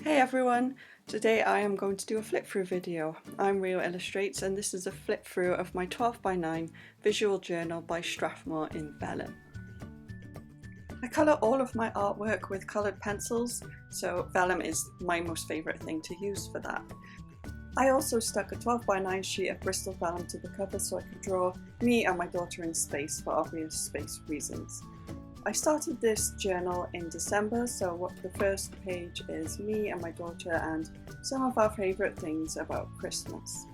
Hey everyone! Today I am going to do a flip through video. I'm Rio Illustrates and this is a flip through of my 12x9 visual journal by Strathmore in vellum. I colour all of my artwork with coloured pencils, so vellum is my most favourite thing to use for that. I also stuck a 12x9 sheet of Bristol vellum to the cover so I could draw me and my daughter in space for obvious space reasons. I started this journal in December, so the first page is me and my daughter and some of our favourite things about Christmas.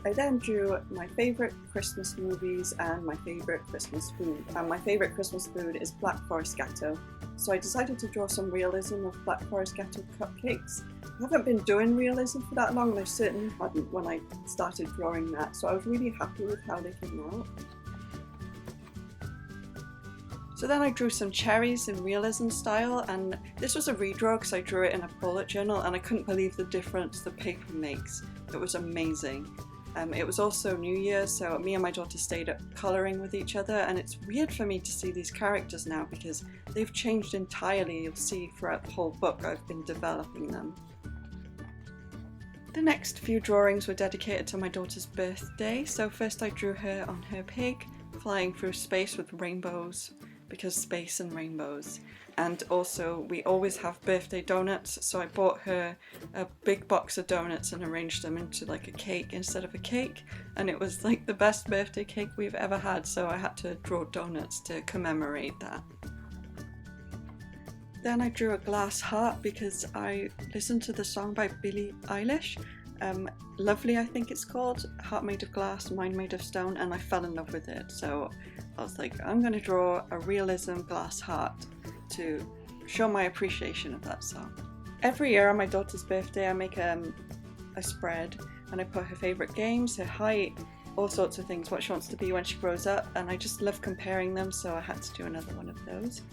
I then drew my favourite Christmas movies and my favourite Christmas food. And my favourite Christmas food is Black Forest Gâteau. So I decided to draw some realism of Black Forest Gâteau cupcakes. I haven't been doing realism for that long, and I certainly hadn't when I started drawing that, so I was really happy with how they came out. So then I drew some cherries in realism style, and this was a redraw because I drew it in a bullet journal and I couldn't believe the difference the paper makes. It was amazing. It was also New Year, so me and my daughter stayed up colouring with each other, and it's weird for me to see these characters now because they've changed entirely. You'll see throughout the whole book I've been developing them. The next few drawings were dedicated to my daughter's birthday, so first I drew her on her pig flying through space with rainbows, because space and rainbows. And also we always have birthday donuts, so I bought her a big box of donuts and arranged them into like a cake instead of a cake, and it was like the best birthday cake we've ever had, so I had to draw donuts to commemorate that. Then I drew a glass heart because I listened to the song by Billie Eilish, Lovely I think it's called, Heart Made of Glass, Mind Made of Stone, and I fell in love with it, so I was like, I'm going to draw a realism glass heart to show my appreciation of that song. Every year on my daughter's birthday I make a spread and I put her favourite games, her height, all sorts of things, what she wants to be when she grows up, and I just love comparing them, so I had to do another one of those.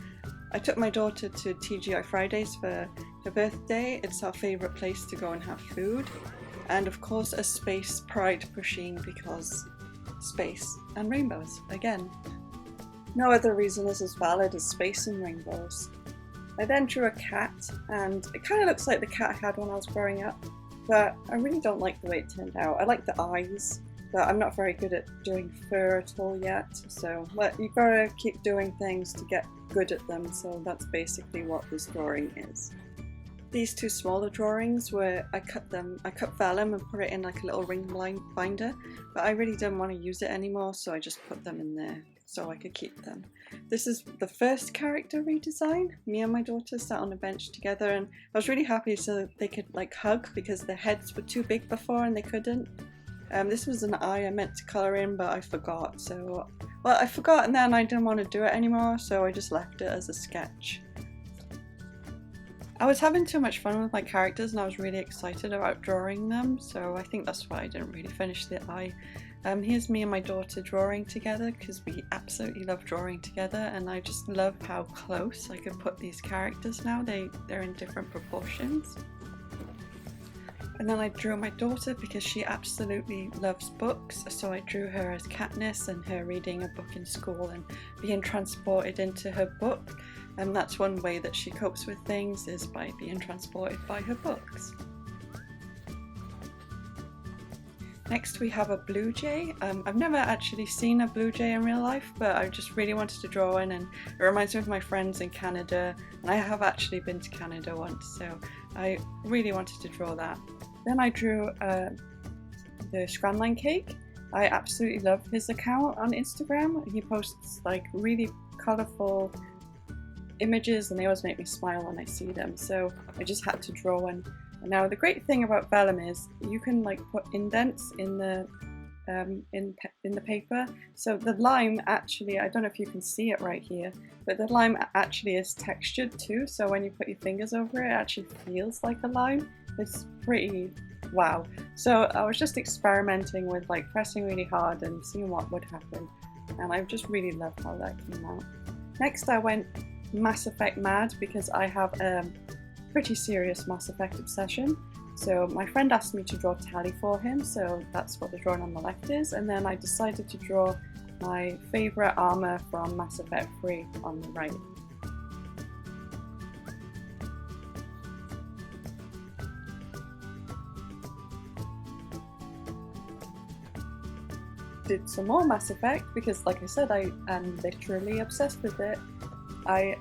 I took my daughter to TGI Fridays for her birthday. It's our favourite place to go and have food, and of course a space pride machine because space and rainbows again. No other reason is as valid as space and rainbows. I then drew a cat, and it kind of looks like the cat I had when I was growing up, but I really don't like the way it turned out. I like the eyes, but I'm not very good at doing fur at all yet, so you've got to keep doing things to get good at them, so that's basically what this drawing is. These two smaller drawings were, I cut vellum and put it in like a little ring binder, but I really didn't want to use it anymore, so I just put them in there so I could keep them. This is the first character redesign. Me and my daughter sat on a bench together, and I was really happy so that they could like hug because their heads were too big before and they couldn't. This was an eye I meant to colour in, but I forgot, so I forgot, and then I didn't want to do it anymore, so I just left it as a sketch. I was having too much fun with my characters and I was really excited about drawing them, so I think that's why I didn't really finish the eye. Here's me and my daughter drawing together because we absolutely love drawing together, and I just love how close I can put these characters now. They're in different proportions. And then I drew my daughter because she absolutely loves books, so I drew her as Katniss and her reading a book in school and being transported into her book, and that's one way that she copes with things, is by being transported by her books. Next we have a Bluejay. I've never actually seen a Bluejay in real life, but I just really wanted to draw one, and it reminds me of my friends in Canada, and I have actually been to Canada once, so I really wanted to draw that. Then I drew the Scrambling Cake. I absolutely love his account on Instagram. He posts like really colourful images and they always make me smile when I see them, so I just had to draw one. Now the great thing about vellum is you can like put indents in the paper, so the lime actually, I don't know if you can see it right here, but the lime actually is textured too, so when you put your fingers over it, it actually feels like a lime. It's pretty wow. So I was just experimenting with like pressing really hard and seeing what would happen, and I just really loved how that came out. Next I went Mass Effect mad because I have a pretty serious Mass Effect obsession. So my friend asked me to draw Tally for him, so that's what the drawing on the left is, and then I decided to draw my favourite armour from Mass Effect 3 on the right. did some more Mass Effect because, like I said, I am literally obsessed with it. I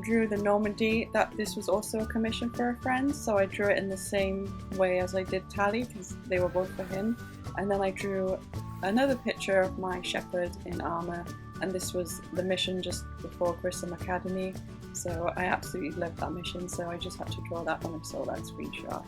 drew the Normandy. This was also a commission for a friend, so I drew it in the same way as I did Tally because they were both for him. And then I drew another picture of my shepherd in armour, and this was the mission just before Grissom Academy. So I absolutely loved that mission, so I just had to draw that when I saw that screenshot.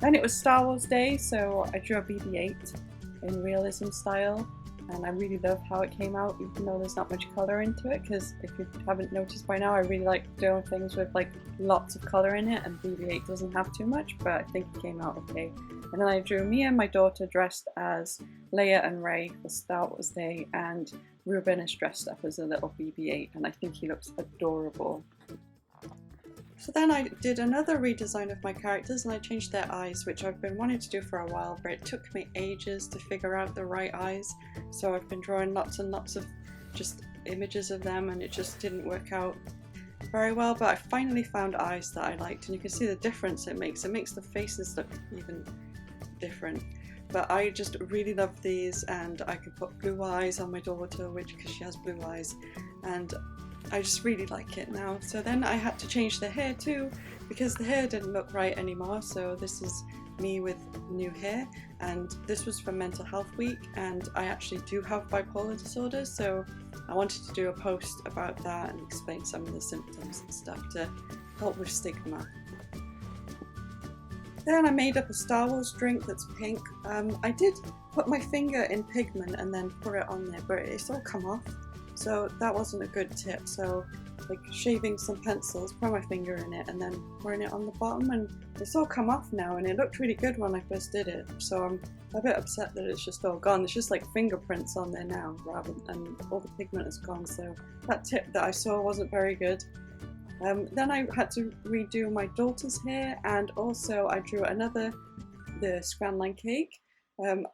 Then it was Star Wars Day, so I drew a BB-8 in realism style, and I really love how it came out, even though there's not much colour into it, because if you haven't noticed by now, I really like doing things with like lots of colour in it, and BB-8 doesn't have too much, but I think it came out okay. And then I drew me and my daughter dressed as Leia and Rey for Star Wars Day, and Ruben is dressed up as a little BB-8, and I think he looks adorable. So then I did another redesign of my characters, and I changed their eyes, which I've been wanting to do for a while, but it took me ages to figure out the right eyes. So I've been drawing lots and lots of just images of them, and it just didn't work out very well, but I finally found eyes that I liked, and you can see the difference it makes. It makes the faces look even different. But I just really love these, and I could put blue eyes on my daughter, because she has blue eyes, and I just really like it now. So then I had to change the hair too, because the hair didn't look right anymore. So this is me with new hair, and this was for Mental Health Week, and I actually do have bipolar disorder, so I wanted to do a post about that and explain some of the symptoms and stuff to help with stigma. Then I made up a Star Wars drink that's pink. I did put my finger in pigment and then put it on there, but it's all come off. So that wasn't a good tip. So like shaving some pencils, put my finger in it and then pouring it on the bottom, and it's all come off now, and it looked really good when I first did it. So I'm a bit upset that it's just all gone. It's just like fingerprints on there now, and all the pigment is gone. So that tip that I saw wasn't very good. Then I had to redo my daughter's hair, and also I drew the Scrambling Cake.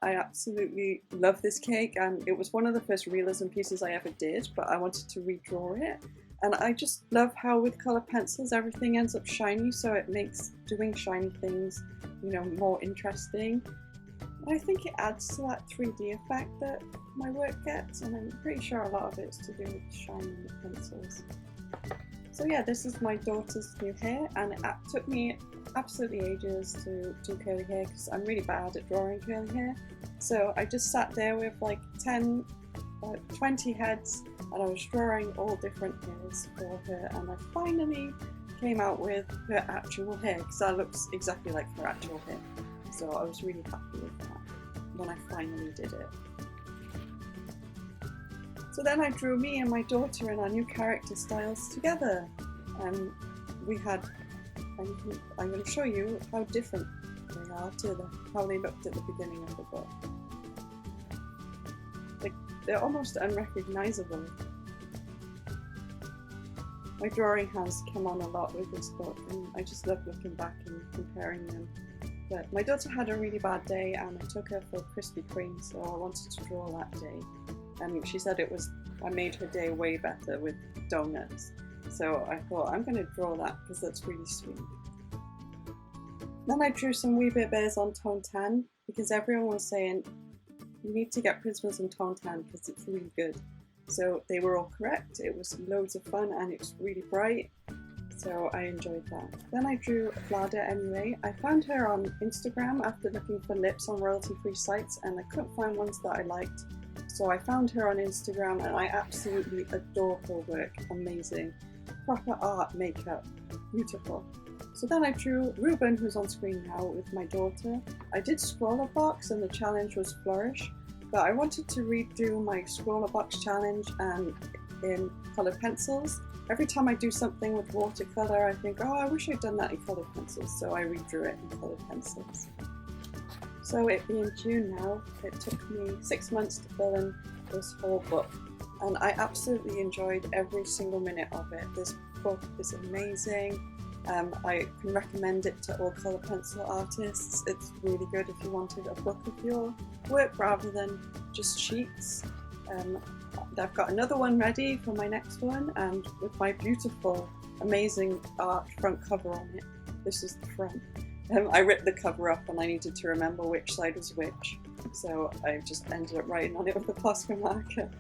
I absolutely love this cake, and it was one of the first realism pieces I ever did, but I wanted to redraw it. And I just love how with colour pencils everything ends up shiny, so it makes doing shiny things, more interesting. I think it adds to that 3D effect that my work gets, and I'm pretty sure a lot of it's to do with shining the pencils. So yeah, this is my daughter's new hair, and it took me absolutely ages to do curly hair because I'm really bad at drawing curly hair. So I just sat there with like 20 heads, and I was drawing all different hairs for her, and I finally came out with her actual hair because that looks exactly like her actual hair. So I was really happy with that when I finally did it. So then I drew me and my daughter in our new character styles together. We had, I'm going to show you how different they are to how they looked at the beginning of the book. Like, they're almost unrecognisable. My drawing has come on a lot with this book, and I just love looking back and comparing them. But my daughter had a really bad day, and I took her for Krispy Kreme, so I wanted to draw that day. And she said I made her day way better with donuts. So I thought I'm going to draw that because that's really sweet. Then I drew some wee bit bears on tone tan because everyone was saying you need to get prismas on tone tan because it's really good. So they were all correct. It was loads of fun and it's really bright. So I enjoyed that. Then I drew Vlada anyway. I found her on Instagram after looking for lips on royalty-free sites, and I couldn't find ones that I liked. So I found her on Instagram, and I absolutely adore her work. Amazing. Proper art, makeup, beautiful. So then I drew Ruben, who's on screen now, with my daughter. I did Scroller Box, and the challenge was Flourish, but I wanted to redo my Scroller Box challenge in coloured pencils. Every time I do something with watercolour, I think, oh, I wish I'd done that in coloured pencils, so I redrew it in coloured pencils. So it being June now, it took me 6 months to fill in this whole book, and I absolutely enjoyed every single minute of it. This book is amazing. I can recommend it to all colour pencil artists. It's really good if you wanted a book of your work rather than just sheets. I've got another one ready for my next one, and with my beautiful, amazing art front cover on it. This is the front. I ripped the cover up and I needed to remember which side was which, so I just ended up writing on it with a Posca marker.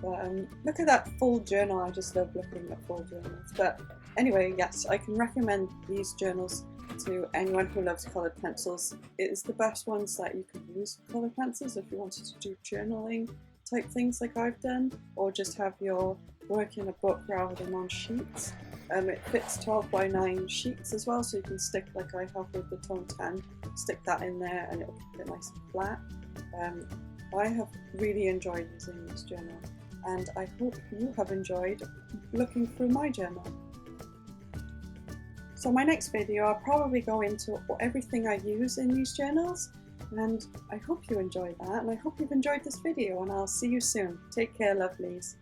But look at that full journal. I just love looking at full journals. But anyway, yes, I can recommend these journals to anyone who loves coloured pencils. It is the best ones that you can use for coloured pencils if you wanted to do journaling type things like I've done, or just have your work in a book rather than on sheets. It fits 12 by 9 sheets as well, so you can stick, like I have with the Tone 10, stick that in there and it'll keep it nice and flat. I have really enjoyed using this journal, and I hope you have enjoyed looking through my journal. So my next video, I'll probably go into everything I use in these journals, and I hope you enjoyed that, and I hope you've enjoyed this video, and I'll see you soon. Take care, lovelies.